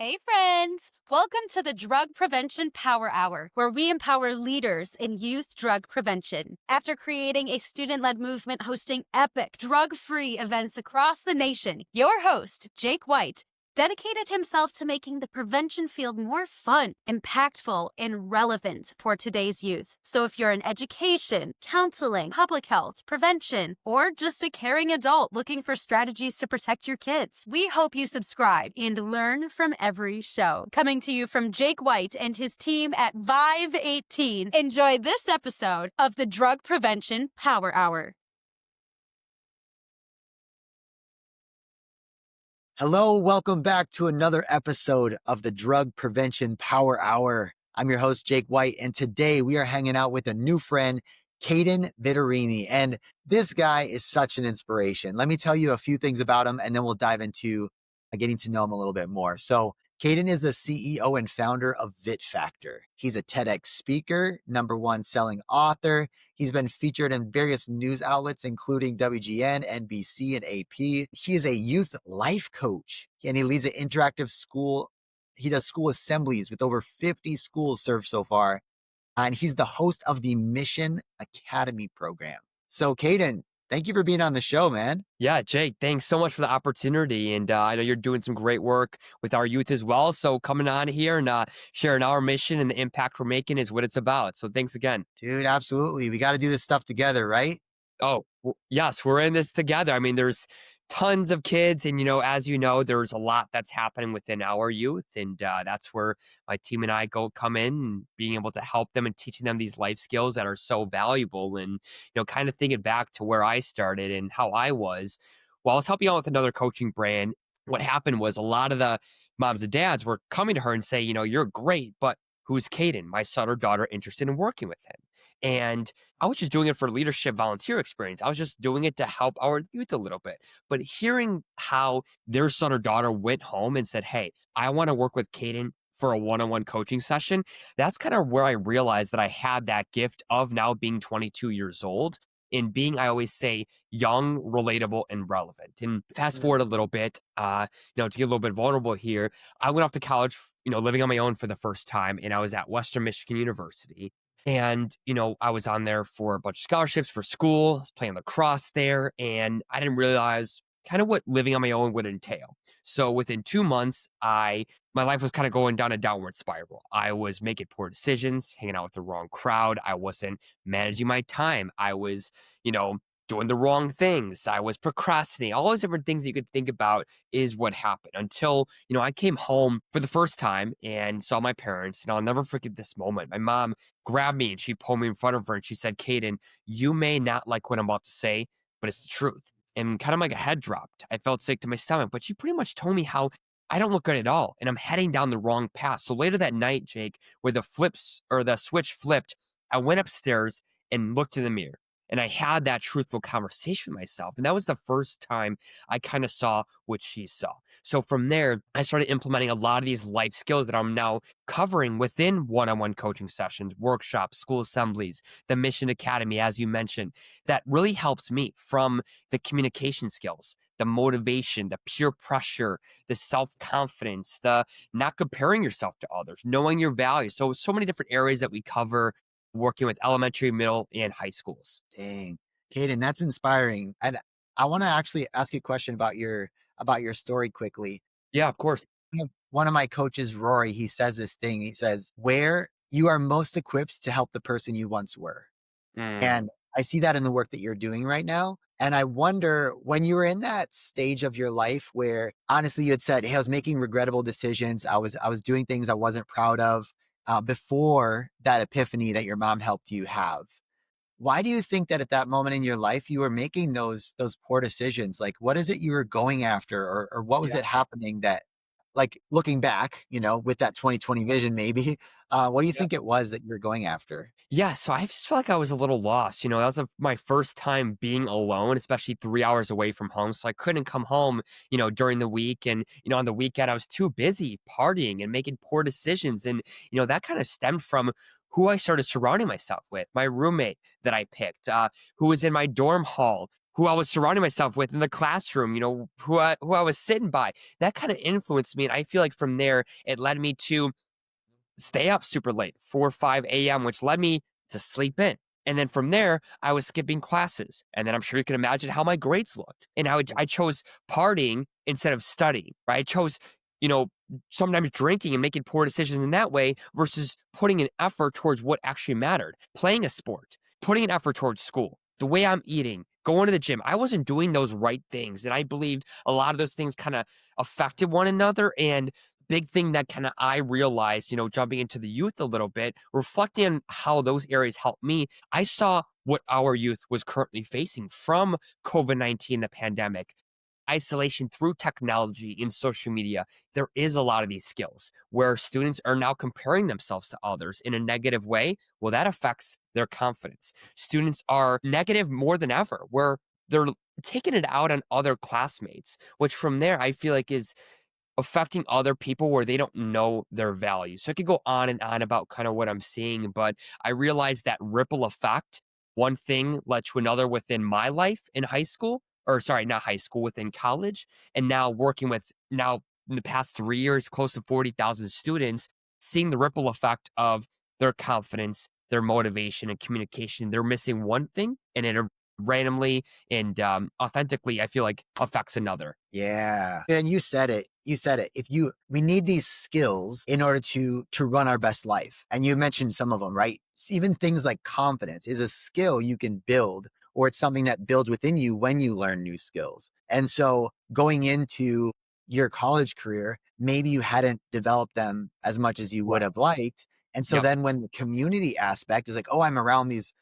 Hey, friends! Welcome to the Drug Prevention Power Hour, where we empower leaders in youth drug prevention. After creating a student led movement hosting epic drug free events across the nation, your host, Jake White, dedicated himself to making the prevention field more fun, impactful, and relevant for today's youth. So if you're in education, counseling, public health, prevention, or just a caring adult looking for strategies to protect your kids, we hope you subscribe and learn from every show. Coming to you from Jake White and his team at Vive 18, enjoy this episode of the Drug Prevention Power Hour. Hello, welcome back to another episode of the Drug Prevention Power Hour. I'm your host, Jake White, and today we are hanging out with a new friend, Caden Vittorini. And this guy is such an inspiration. Let me tell you a few things about him, and then we'll dive into getting to know him a little bit more. So, Caden is the CEO and founder of Vitt Factor. He's a TEDx speaker, #1 selling author. He's been featured in various news outlets, including WGN, NBC, and AP. He is a youth life coach, and he leads an interactive school. He does school assemblies with over 50 schools served so far. And he's the host of the Mission Academy program. So, Caden, thank you for being on the show, man. Yeah, Jake, thanks so much for the opportunity. And I know you're doing some great work with our youth as well. So coming on here and sharing our mission and the impact we're making is what it's about. So thanks again. Dude, absolutely. We got to do this stuff together, right? Oh, yes, we're in this together. I mean, there's tons of kids. And, as you know, there's a lot that's happening within our youth. And that's where my team and I come in and being able to help them and teaching them these life skills that are so valuable. And, kind of thinking back to where I started and how I was, while I was helping out with another coaching brand, what happened was a lot of the moms and dads were coming to her and say, you're great, but who's Caden, my son or daughter, interested in working with him? And I was just doing it for leadership volunteer experience. I was just doing it to help our youth a little bit. But hearing how their son or daughter went home and said, hey, I want to work with Caden for a one-on-one coaching session, that's kind of where I realized that I had that gift of now being 22 years old in being, I always say, young, relatable, and relevant. And fast forward a little bit, to get a little bit vulnerable here, I went off to college, living on my own for the first time, and I was at Western Michigan University. And, I was on there for a bunch of scholarships for school. I was playing lacrosse there, and I didn't realize kind of what living on my own would entail. So within 2 months, my life was kind of going down a downward spiral. I was making poor decisions, hanging out with the wrong crowd. I wasn't managing my time. I was, doing the wrong things. I was procrastinating. All those different things that you could think about is what happened until, I came home for the first time and saw my parents. And I'll never forget this moment. My mom grabbed me and she pulled me in front of her and she said, Caden, you may not like what I'm about to say, but it's the truth. And kind of like a head dropped. I felt sick to my stomach, but she pretty much told me how I don't look good at all and I'm heading down the wrong path. So later that night, Jake, where the switch flipped, I went upstairs and looked in the mirror. And I had that truthful conversation with myself. And that was the first time I kind of saw what she saw. So from there, I started implementing a lot of these life skills that I'm now covering within one-on-one coaching sessions, workshops, school assemblies, the Mission Academy, as you mentioned, that really helped me from the communication skills, the motivation, the peer pressure, the self-confidence, the not comparing yourself to others, knowing your value. So many different areas that we cover working with elementary, middle, and high schools. Dang. Caden, that's inspiring. And I want to actually ask you a question about your story quickly. Yeah, of course. One of my coaches, Rory, he says this thing. He says, where you are most equipped to help the person you once were. And I see that in the work that you're doing right now. And I wonder, when you were in that stage of your life where honestly you had said, hey, I was making regrettable decisions. I was doing things I wasn't proud of before that epiphany that your mom helped you have. Why do you think that at that moment in your life you were making those poor decisions? Like, what is it you were going after, or what was it happening that, like, looking back, with that 2020 vision, maybe, what do you think it was that you were going after? Yeah, so I just felt like I was a little lost. That was my first time being alone, especially 3 hours away from home. So I couldn't come home, during the week. And, on the weekend, I was too busy partying and making poor decisions. And, that kind of stemmed from who I started surrounding myself with, my roommate that I picked, who was in my dorm hall, who I was surrounding myself with in the classroom, who I was sitting by. That kind of influenced me. And I feel like from there, it led me to stay up super late, 4 or 5 a.m., which led me to sleep in. And then from there, I was skipping classes. And then I'm sure you can imagine how my grades looked. And I chose partying instead of studying, right? I chose, you know, sometimes drinking and making poor decisions in that way versus putting an effort towards what actually mattered. Playing a sport, putting an effort towards school, the way I'm eating, going to the gym. I wasn't doing those right things. And I believed a lot of those things kind of affected one another. And big thing that kind of I realized, jumping into the youth a little bit, reflecting on how those areas helped me, I saw what our youth was currently facing from COVID-19, the pandemic, isolation through technology and social media. There is a lot of these skills where students are now comparing themselves to others in a negative way. Well, that affects their confidence. Students are negative more than ever, where they're taking it out on other classmates, which from there I feel like is affecting other people where they don't know their value. So I could go on and on about kind of what I'm seeing, but I realized that ripple effect, one thing led to another within my life in high school, or sorry, not high school, within college, and now working with now in the past 3 years, close to 40,000 students, seeing the ripple effect of their confidence, their motivation and communication. They're missing one thing and it randomly and authentically, I feel like affects another. Yeah. And you said it. You said it. We need these skills in order to run our best life. And you mentioned some of them, right? Even things like confidence is a skill you can build, or it's something that builds within you when you learn new skills. And so going into your college career, maybe you hadn't developed them as much as you would have liked. And so Yep. then when the community aspect is like, oh, I'm around these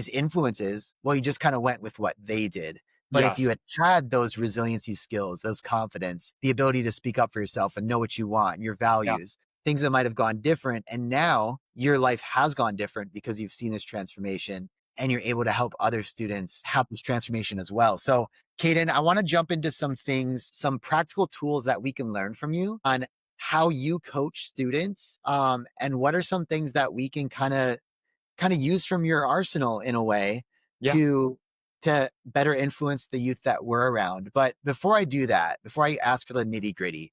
influences, well, you just kind of went with what they did. But if you Yes. had those resiliency skills, those confidence, the ability to speak up for yourself and know what you want, your Yeah. values, things that might have gone different. And now your life has gone different because you've seen this transformation and you're able to help other students have this transformation as well. So, Caden, I want to jump into some things, some practical tools that we can learn from you on how you coach students. And what are some things that we can kind of use from your arsenal in a way Yeah. to better influence the youth that we're around. But before I do that, before I ask for the nitty gritty,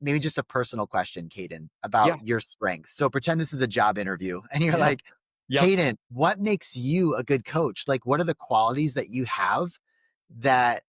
maybe just a personal question, Caden, about Yeah. your strengths. So pretend this is a job interview and you're Yeah. like, Yep. Caden, what makes you a good coach? Like, what are the qualities that you have that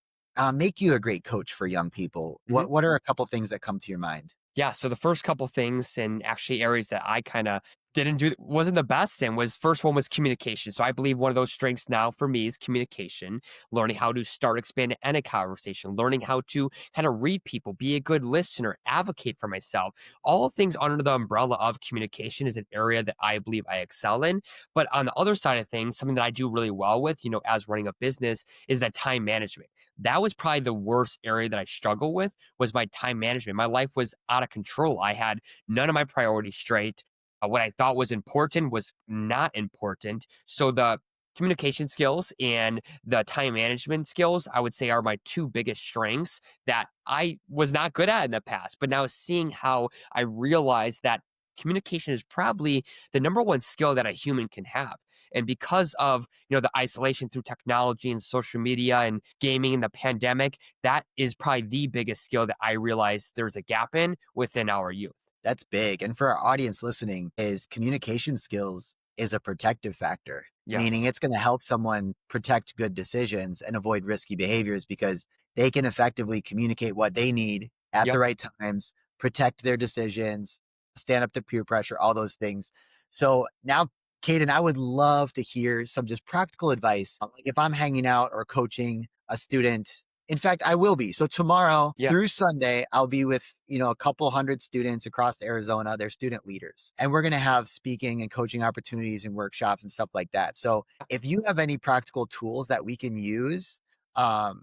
make you a great coach for young people? Mhm. What are a couple things that come to your mind? Yeah, so the first couple things and actually areas that I kind of didn't do wasn't the best in was first one was communication. So I believe one of those strengths now for me is communication, learning how to start, expand, and end a conversation, learning how to kind of read people, be a good listener, advocate for myself. All things under the umbrella of communication is an area that I believe I excel in. But on the other side of things, something that I do really well with, as running a business is that time management. That was probably the worst area that I struggle with was my time management. My life was out of control. I had none of my priorities straight. What I thought was important was not important. So the communication skills and the time management skills, I would say, are my two biggest strengths that I was not good at in the past. But now seeing how I realized that communication is probably the number one skill that a human can have. And because of, the isolation through technology and social media and gaming and the pandemic, that is probably the biggest skill that I realized there's a gap in within our youth. That's big. And for our audience listening, is communication skills is a protective factor, meaning Yes. it's going to help someone protect good decisions and avoid risky behaviors because they can effectively communicate what they need at the Yep. right times, protect their decisions, stand up to peer pressure, all those things. So now, Caden, I would love to hear some just practical advice. Like if I'm hanging out or coaching a student, in fact, I will be. So tomorrow Yeah. through Sunday, I'll be with, a couple hundred students across Arizona, they're student leaders. And we're going to have speaking and coaching opportunities and workshops and stuff like that. So if you have any practical tools that we can use, that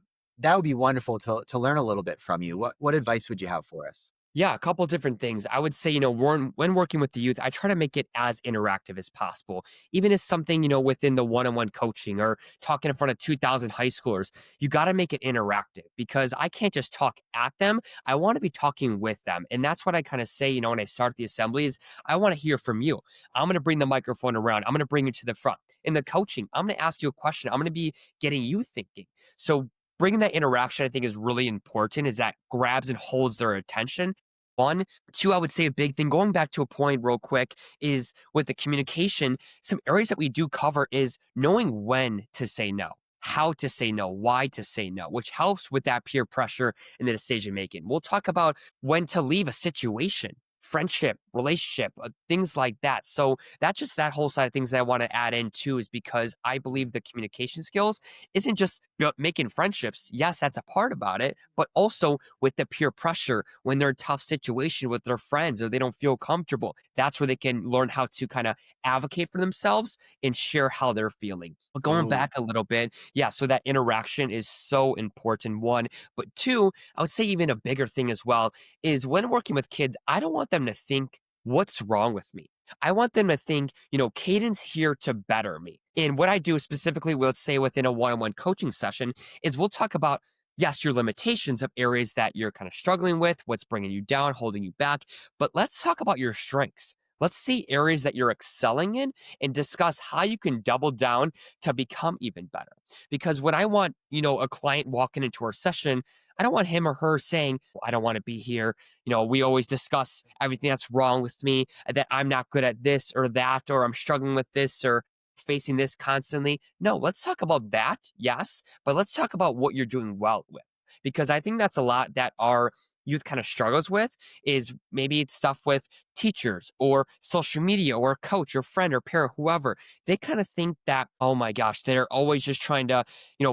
would be wonderful to learn a little bit from you. What advice would you have for us? Yeah, a couple different things. I would say, when working with the youth, I try to make it as interactive as possible. Even as something, within the one on one coaching or talking in front of 2,000 high schoolers, you got to make it interactive because I can't just talk at them. I want to be talking with them. And that's what I kind of say, when I start the assembly is I want to hear from you. I'm going to bring the microphone around. I'm going to bring you to the front. In the coaching, I'm going to ask you a question. I'm going to be getting you thinking. So bringing that interaction, I think, is really important, is that grabs and holds their attention. One. Two, I would say a big thing, going back to a point real quick, is with the communication, some areas that we do cover is knowing when to say no, how to say no, why to say no, which helps with that peer pressure and the decision making. We'll talk about when to leave a situation, friendship, relationship, things like that. So that's just that whole side of things that I want to add in too, is because I believe the communication skills isn't just making friendships. Yes, that's a part about it, but also with the peer pressure when they're in a tough situation with their friends or they don't feel comfortable. That's where they can learn how to kind of advocate for themselves and share how they're feeling. But going Ooh, back a little bit, yeah, so that interaction is so important. One, but two, I would say even a bigger thing as well is when working with kids, I don't want them to think, what's wrong with me? I want them to think, Caden's here to better me. And what I do specifically, let's say within a one on one coaching session, is we'll talk about, yes, your limitations of areas that you're kind of struggling with, what's bringing you down, holding you back. But let's talk about your strengths. Let's see areas that you're excelling in and discuss how you can double down to become even better. Because when I want, a client walking into our session, I don't want him or her saying, "Well, I don't want to be here. We always discuss everything that's wrong with me, that I'm not good at this or that, or I'm struggling with this or facing this constantly." No, let's talk about that. Yes. But let's talk about what you're doing well with. Because I think that's a lot that our youth kind of struggles with is maybe it's stuff with teachers or social media or a coach or friend or parent, whoever. They kind of think that, oh my gosh, they're always just trying to,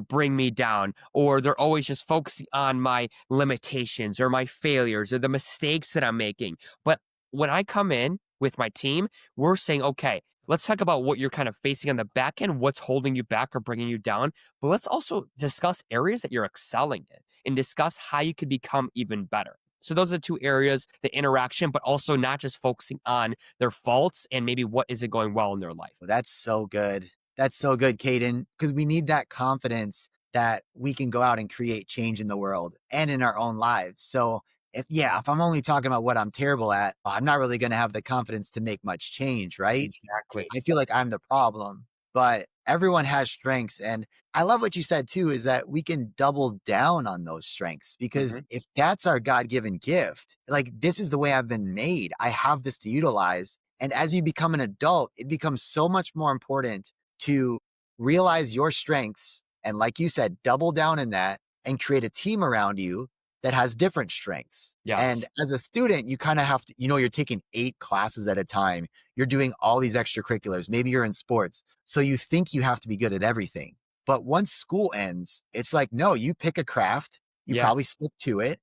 bring me down, or they're always just focusing on my limitations or my failures or the mistakes that I'm making. But when I come in with my team, we're saying, okay, let's talk about what you're kind of facing on the back end, what's holding you back or bringing you down. But let's also discuss areas that you're excelling in and discuss how you could become even better. So those are the two areas, the interaction, but also not just focusing on their faults and maybe what isn't going well in their life. well, that's so good. That's so good, Caden, because we need that confidence that we can go out and create change in the world and in our own lives. So if I'm only talking about what I'm terrible at, I'm not really going to have the confidence to make much change, right? Exactly. I feel like I'm the problem, but everyone has strengths. And I love what you said too, is that we can double down on those strengths because Mhm. if that's our God given gift, like this is the way I've been made, I have this to utilize. And as you become an adult, it becomes so much more important to realize your strengths. And like you said, double down in that and create a team around you that has different strengths. And Yes. as a student, you kind of have to, you're taking 8 classes at a time, you're doing all these extracurriculars. Maybe you're in sports. So you think you have to be good at everything. But once school ends, it's like, no, you pick a craft, you Yeah. probably stick to it,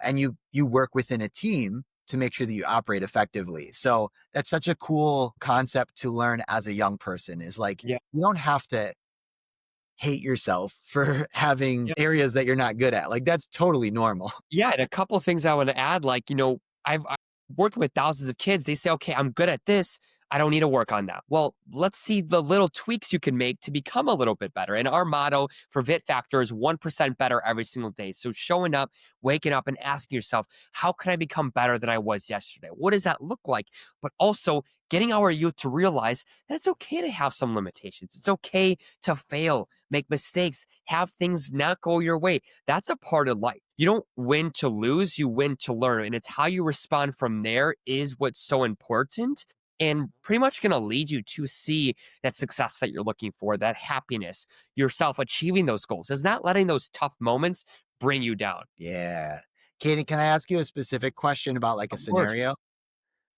and you work within a team to make sure that you operate effectively. So that's such a cool concept to learn as a young person is like, Yeah. you don't have to hate yourself for having Yeah. areas that you're not good at. Like that's totally normal. Yeah, and a couple of things I want to add, like, I'm working with thousands of kids. They say, okay, I'm good at this. I don't need to work on that. Well, let's see the little tweaks you can make to become a little bit better. And our motto for Vitt Factor is 1% better every single day. So showing up, waking up, and asking yourself, how can I become better than I was yesterday? What does that look like? But also getting our youth to realize that it's okay to have some limitations. It's okay to fail, make mistakes, have things not go your way. That's a part of life. You don't win to lose, you win to learn. And it's how you respond from there is what's so important and pretty much going to lead you to see that success that you're looking for, that happiness, yourself achieving those goals. Is not letting those tough moments bring you down. Yeah. Katie, can I ask you a specific question about like a Of course. scenario?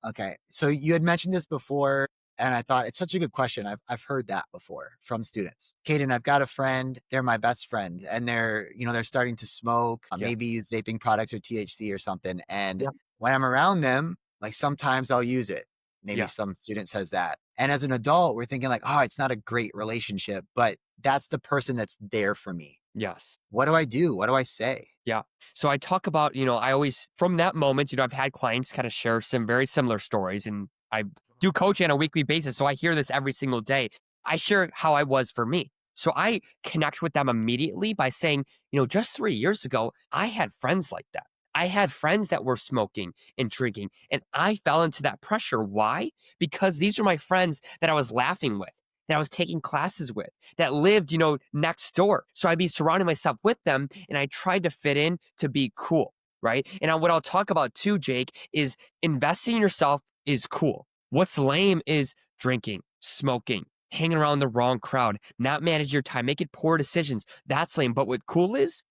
Okay. So you had mentioned this before, and I thought it's such a good question. I've heard that before from students. Kaden, I've got a friend, they're my best friend, and they're starting to smoke, Yeah. maybe use vaping products or THC or something. And Yeah. when I'm around them, like sometimes I'll use it. Maybe Yeah. some student says that. And as an adult, we're thinking like, oh, it's not a great relationship, but that's the person that's there for me. Yes. What do I do? What do I say? Yeah. So I talk about, I always, from that moment, I've had clients kind of share some very similar stories, and I do coaching on a weekly basis. So I hear this every single day. I share how I was for me. So I connect with them immediately by saying, just 3 years ago, I had friends like that. I had friends that were smoking and drinking, and I fell into that pressure. Why? Because these are my friends that I was laughing with, that I was taking classes with, that lived, next door. So I'd be surrounding myself with them, and I tried to fit in to be cool, right? And what I'll talk about too, Jake, is investing in yourself is cool. What's lame is drinking, smoking, hanging around the wrong crowd, not manage your time, making poor decisions. That's lame. But what cool is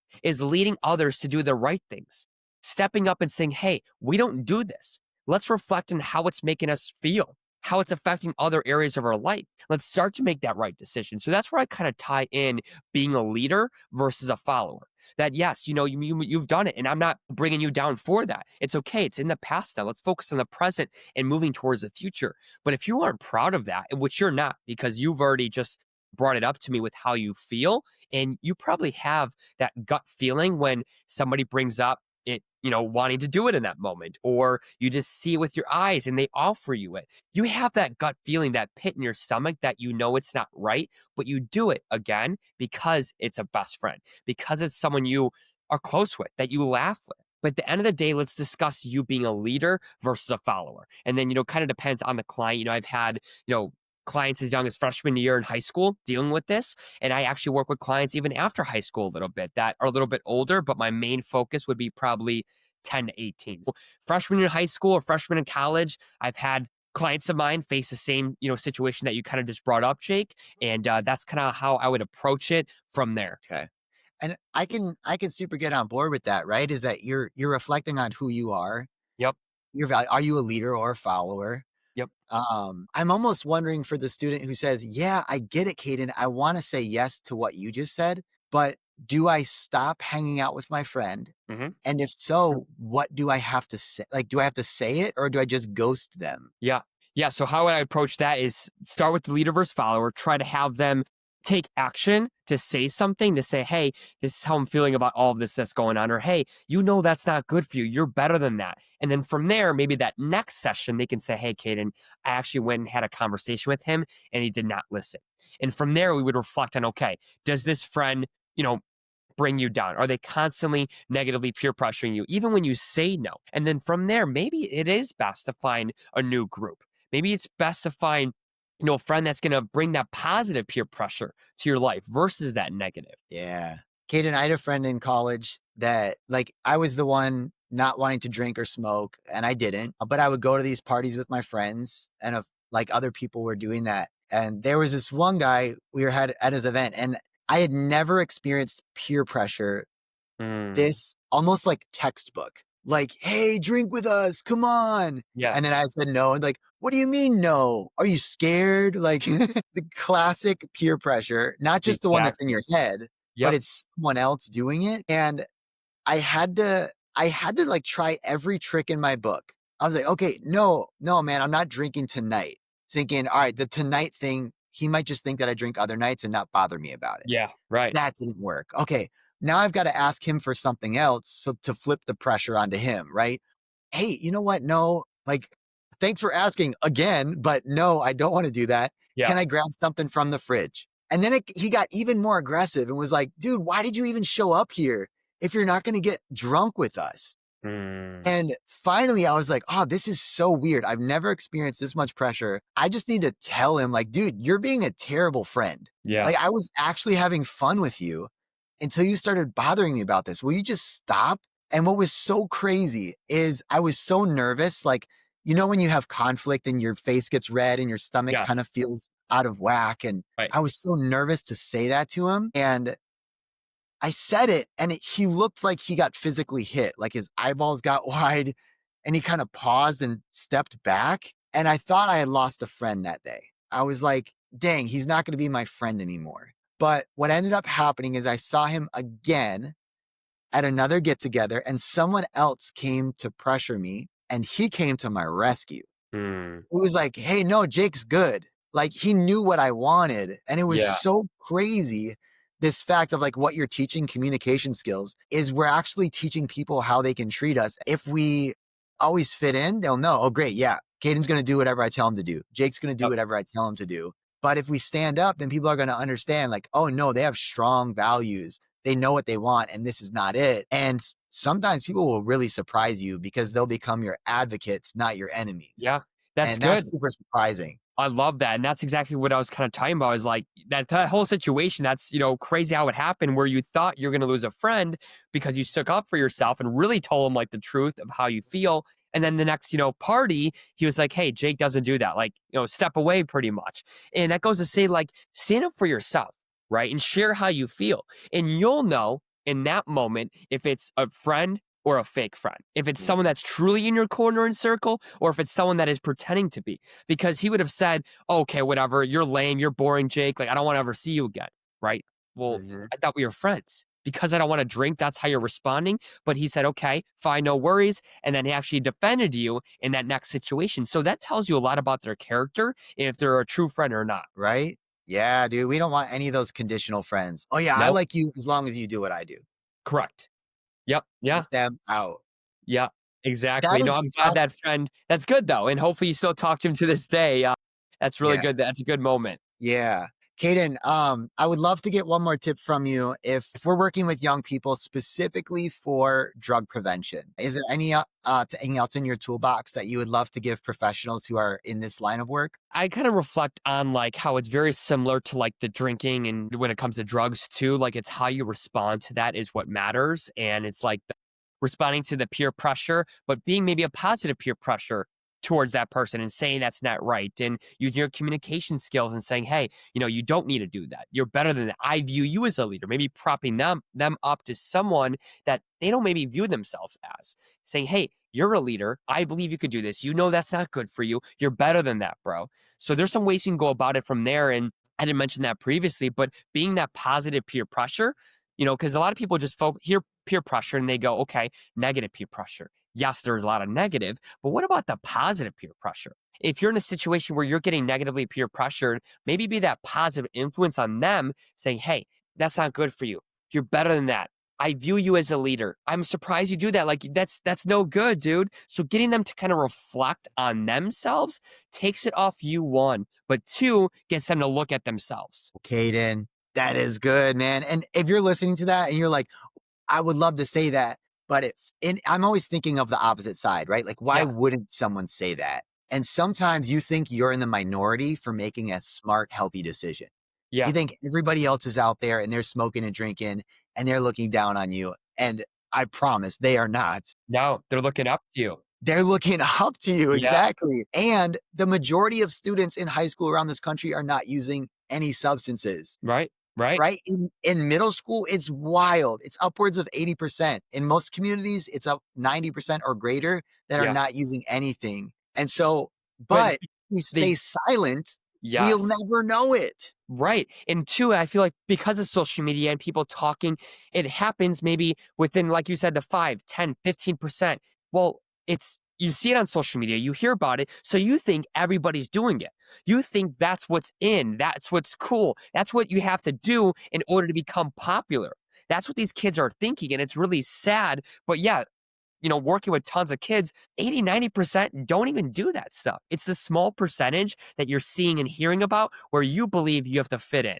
leading others to do the right things, stepping up and saying, hey, we don't do this. Let's reflect on how it's making us feel, how it's affecting other areas of our life. Let's start to make that right decision. So that's where I kind of tie in being a leader versus a follower. That yes, you've done it, and I'm not bringing you down for that. It's okay. It's in the past now. Let's focus on the present and moving towards the future. But if you aren't proud of that, which you're not, because you've already just brought it up to me with how you feel, and you probably have that gut feeling when somebody brings up it, wanting to do it in that moment, or you just see it with your eyes and they offer you it. You have that gut feeling, that pit in your stomach that it's not right, but you do it again because it's a best friend, because it's someone you are close with, that you laugh with. But at the end of the day, let's discuss you being a leader versus a follower. And then, kind of depends on the client. I've had, clients as young as freshman year in high school dealing with this. And I actually work with clients even after high school a little bit that are a little bit older, but my main focus would be probably 10 to 18. So freshman in high school or freshman in college, I've had clients of mine face the same, situation that you kind of just brought up, Jake. And that's kind of how I would approach it from there. Okay. And I can super get on board with that, right? Is that you're reflecting on who you are, Yep. your value. Are you a leader or a follower? Yep. I'm almost wondering for the student who says, yeah, I get it, Caden. I want to say yes to what you just said, but do I stop hanging out with my friend? hmm And if so, what do I have to say? Like, do I have to say it or do I just ghost them? Yeah. Yeah. So how would I approach that is start with the leader versus follower, try to have them take action to say something, to say, hey, this is how I'm feeling about all of this that's going on. Or, hey, that's not good for you. You're better than that. And then from there, maybe that next session, they can say, hey, Caden, I actually went and had a conversation with him and he did not listen. And from there, we would reflect on, okay, does this friend, bring you down? Are they constantly negatively peer pressuring you, even when you say no? And then from there, maybe it is best to find a new group. Maybe it's best to find, a friend that's going to bring that positive peer pressure to your life versus that negative. Yeah. Caden, I had a friend in college that like I was the one not wanting to drink or smoke and I didn't, but I would go to these parties with my friends and if like other people were doing that. And there was this one guy we were had at his event and I had never experienced peer pressure Mm, this almost like textbook. Like, hey, drink with us, come on. yeah, And then I said no. And like, what do you mean no? Are you scared? Like the classic peer pressure, not just the one that's in exactly. your head, but Yep. it's someone else doing it. And I had to like try every trick in my book. I was like, okay, no, no, man, I'm not drinking tonight. Thinking, all right, the tonight thing, he might just think that I drink other nights and not bother me about it. Yeah. Right. That didn't work. Okay. Now I've got to ask him for something else. So to flip the pressure onto him, right? Hey, you know what? No, like, thanks for asking again, but no, I don't want to do that. Yeah. Can I grab something from the fridge? And then he got even more aggressive and was like, dude, why did you even show up here if you're not going to get drunk with us? Mm, And finally, I was like, oh, this is so weird. I've never experienced this much pressure. I just need to tell him, like, dude, you're being a terrible friend. yeah. Like, I was actually having fun with you until you started bothering me about this. Will you just stop? And what was so crazy is I was so nervous. Like, when you have conflict and your face gets red and your stomach kind of Yes. feels out of whack. And Right. I was so nervous to say that to him. And I said it and he looked like he got physically hit, like his eyeballs got wide and he kind of paused and stepped back. And I thought I had lost a friend that day. I was like, dang, he's not going to be my friend anymore. But what ended up happening is I saw him again at another get together and someone else came to pressure me and he came to my rescue. Mm, It was like, hey, no, Jake's good. Like he knew what I wanted. And it was yeah. so crazy this fact of like what you're teaching communication skills is we're actually teaching people how they can treat us. If we always fit in, they'll know, oh, great. Yeah. Caden's going to do whatever I tell him to do. Jake's going to do Yep. whatever I tell him to do. But if we stand up, then people are going to understand like, oh no, they have strong values. They know what they want and this is not it. And sometimes people will really surprise you because they'll become your advocates, not your enemies. Yeah, that's And good. that's super surprising. I love that. And that's exactly what I was kind of talking about is like that whole situation. That's, crazy how it happened where you thought you're going to lose a friend because you stuck up for yourself and really told him like the truth of how you feel. And then the next, party, he was like, hey, Jake doesn't do that. Like, step away pretty much. And that goes to say like, stand up for yourself, right? And share how you feel. And you'll know in that moment if it's a friend or a fake friend, if it's someone that's truly in your corner and circle, or if it's someone that is pretending to be, because he would have said, okay, whatever, you're lame, you're boring, Jake. Like, I don't want to ever see you again. Right. Well, I thought we were friends because I don't want to drink. That's how you're responding. But he said, okay, fine, no worries. And then he actually defended you in that next situation. So that tells you a lot about their character and if they're a true friend or not. Right? Yeah, dude. We don't want any of those conditional friends. Oh, yeah, I Nope. like you as long as you do what I do. Correct. Yep. Yeah. Get them out. Yeah. Exactly. That is, I'm glad that friend. That's good though, and hopefully you still talk to him to this day. That's really yeah, good. That's a good moment. yeah. Caden, I would love to get one more tip from you. If we're working with young people specifically for drug prevention, is there any thing else in your toolbox that you would love to give professionals who are in this line of work? I kind of reflect on like how it's very similar to like the drinking and when it comes to drugs too. Like it's how you respond to that is what matters, and it's like responding to the peer pressure, but being maybe a positive peer pressure towards that person and saying that's not right and using your communication skills and saying, hey, you don't need to do that. You're better than that. I view you as a leader, maybe propping them up to someone that they don't maybe view themselves as, saying, hey, you're a leader. I believe you could do this. That's not good for you. You're better than that, bro. So there's some ways you can go about it from there. And I didn't mention that previously, but being that positive peer pressure, because a lot of people just hear peer pressure and they go, okay, negative peer pressure. Yes, there's a lot of negative, but what about the positive peer pressure? If you're in a situation where you're getting negatively peer pressured, maybe be that positive influence on them saying, hey, that's not good for you. You're better than that. I view you as a leader. I'm surprised you do that. Like that's no good, dude. So getting them to kind of reflect on themselves takes it off you, one, but two, gets them to look at themselves. Caden, that is good, man. And if you're listening to that and you're like, I would love to say that, but I'm always thinking of the opposite side, right? Like, why Yeah. wouldn't someone say that? And sometimes you think you're in the minority for making a smart, healthy decision. Yeah. You think everybody else is out there and they're smoking and drinking and they're looking down on you. And I promise they are not. No, they're looking up to you. They're looking up to you. Yeah. Exactly. And the majority of students in high school around this country are not using any substances. Right. Right? In middle school, it's wild. It's upwards of 80%. In most communities, it's up 90% or greater that are Yeah. not using anything. And so, But but we stay silent, yes. we'll never know it. Right. And two, I feel like because of social media and people talking, it happens maybe within, like you said, the 5, 10, 15%. Well, you see it on social media, you hear about it, so you think everybody's doing it. You think that's what's in, that's what's cool, that's what you have to do in order to become popular. That's what these kids are thinking, and it's really sad. But yeah, working with tons of kids, 80, 90% don't even do that stuff. It's the small percentage that you're seeing and hearing about where you believe you have to fit in.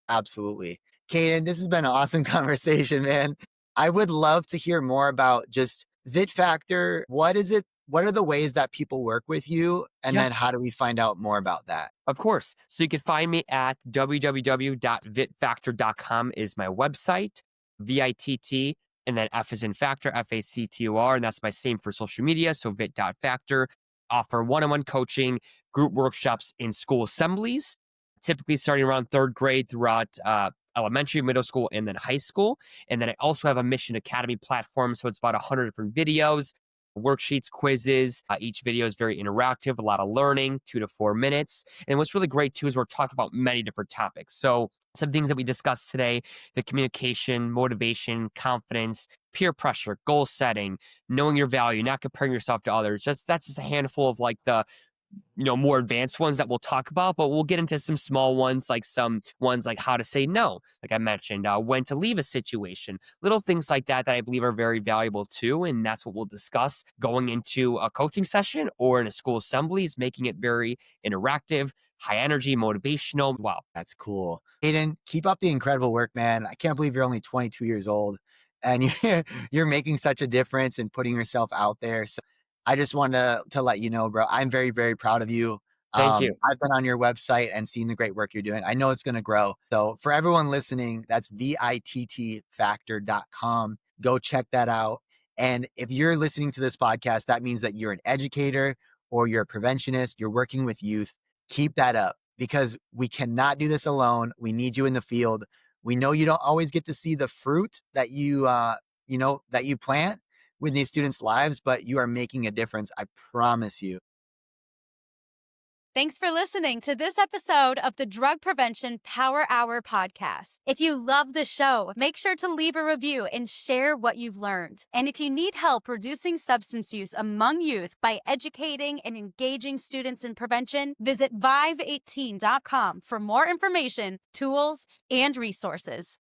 Absolutely. Caden, this has been an awesome conversation, man. I would love to hear more about just Vitt Factor. What is it? What are the ways that people work with you? And Yeah. then how do we find out more about that? Of course. So you can find me at www.vittfactor.com is my website, VITT, and then F is in Factor, FACTOR, and that's my same for social media. So Vitt.Factor. Offer one-on-one coaching, group workshops in school assemblies, typically starting around third grade throughout elementary, middle school, and then high school. And then I also have a Mission Academy platform. So it's about 100 different videos, worksheets, quizzes. Each video is very interactive, a lot of learning, 2 to 4 minutes. And what's really great too is we're talking about many different topics. So some things that we discussed today, the communication, motivation, confidence, peer pressure, goal setting, knowing your value, not comparing yourself to others. That's just a handful of like the more advanced ones that we'll talk about, but we'll get into some small ones, like some ones like how to say no, like I mentioned, when to leave a situation, little things like that that I believe are very valuable too. And that's what we'll discuss going into a coaching session or in a school assembly, is making it very interactive, high energy, motivational. Wow. That's cool. Caden, keep up the incredible work, man. I can't believe you're only 22 years old and you're making such a difference and putting yourself out there. So I just wanted to let you know, bro, I'm very, very proud of you. Thank you. I've been on your website and seen the great work you're doing. I know it's going to grow. So for everyone listening, that's vittfactor.com. Go check that out. And if you're listening to this podcast, that means that you're an educator or you're a preventionist, you're working with youth. Keep that up, because we cannot do this alone. We need you in the field. We know you don't always get to see the fruit that that you plant with these students' lives, but you are making a difference. I promise you. Thanks for listening to this episode of the Drug Prevention Power Hour podcast. If you love the show, make sure to leave a review and share what you've learned. And if you need help reducing substance use among youth by educating and engaging students in prevention, visit vive18.com for more information, tools, and resources.